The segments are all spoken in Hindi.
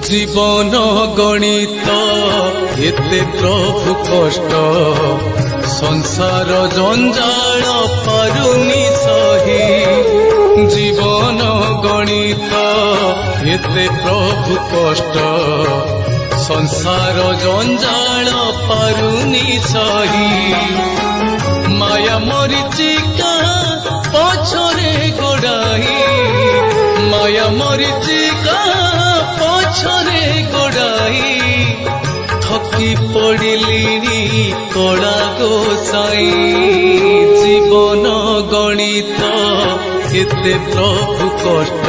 जीवन गणित एते प्रभु कष्ट संसार जंजाल पारुनी सही। जीवन गणित एते प्रभु कष्ट संसार जंजाल पारुनी सही। माया मरीचिका पछरे गोड़ाई, माया मरीचिका पछरे गोड़ाई, थकी पड़िली कला गोसाई। जीवन गणित एते प्रभु कष्ट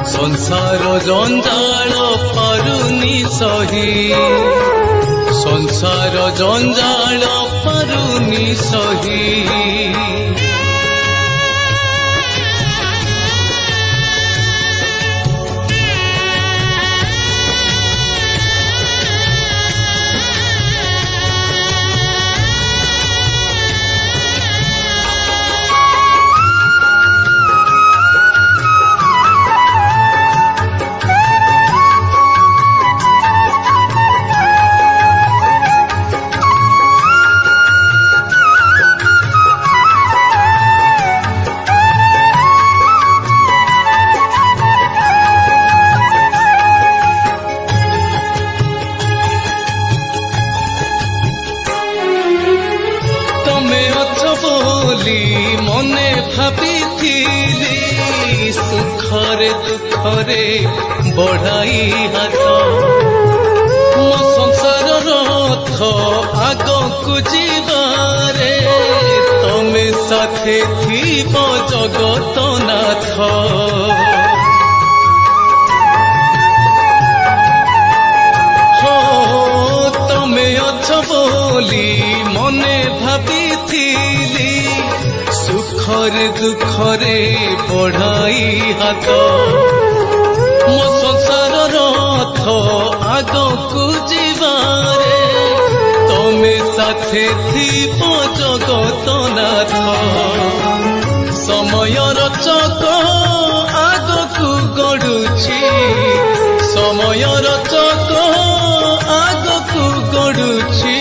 संसार जंजाल पारुनी सही। संसार जंजाल पारुनी सही। मने भाभी सुखरे दुखरे बढ़ाई हाथ। मो संसार रथ आग को जीवारे तमे साथे थीब जगत नाथ। हो तमे अछ बोली मने भाभी सुखरे दुखरे बढ़ाई हाथ। मो संसार रथ आग को जीवारे तमे साथे थीब जगत नाथ। समयर चक आग को गड़ुछि, समयर चक आग को गड़ुछि,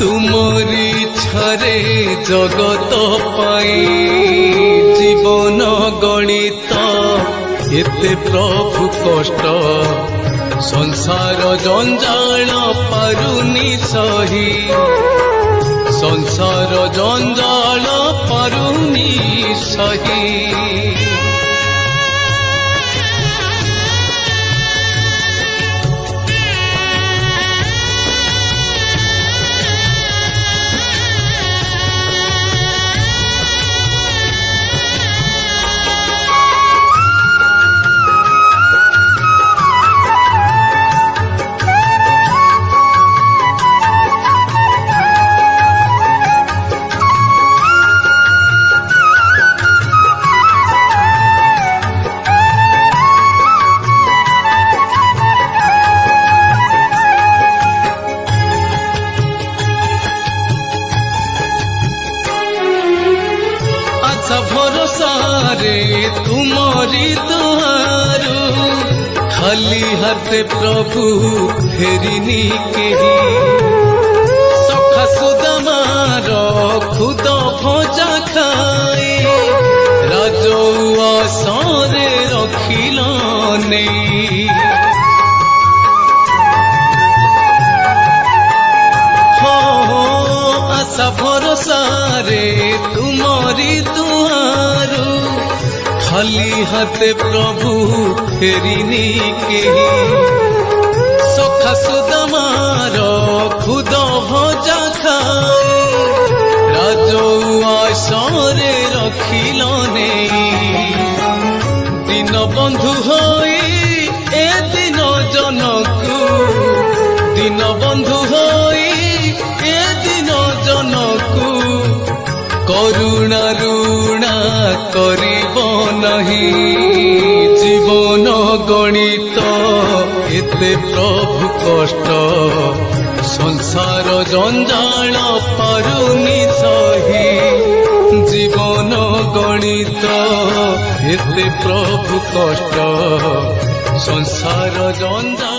तुमरी छरे जगत पाई। जीवन गणित एते प्रभु कष्ट संसार जंजाल पारुनी सही। संसार जंजाल पारुनी सही। भरोसारे तुमरी दुआरू खाली हाथे प्रभु फेरिनी केही। सखा सुदामार खुद भजा खाई राजौआ सरे रखिल नहीं। आशा भरोसारे तुमरी दुआरू खाली हाथे प्रभु फेरिनी केही। सखा सुदामार खुद भजा खाई राजौआ सरे रखिल नहीं। दिन बंधु होई ए दिन जनकू, दिन बंधु होई ए दिन जनकू, करुणा ऋणा करिब नहीं। जीवन गणित एते प्रभु कष्ट संसार जंजाल पारुनी सही। जीवन गणित एते प्रभु कष्ट संसार जंजाल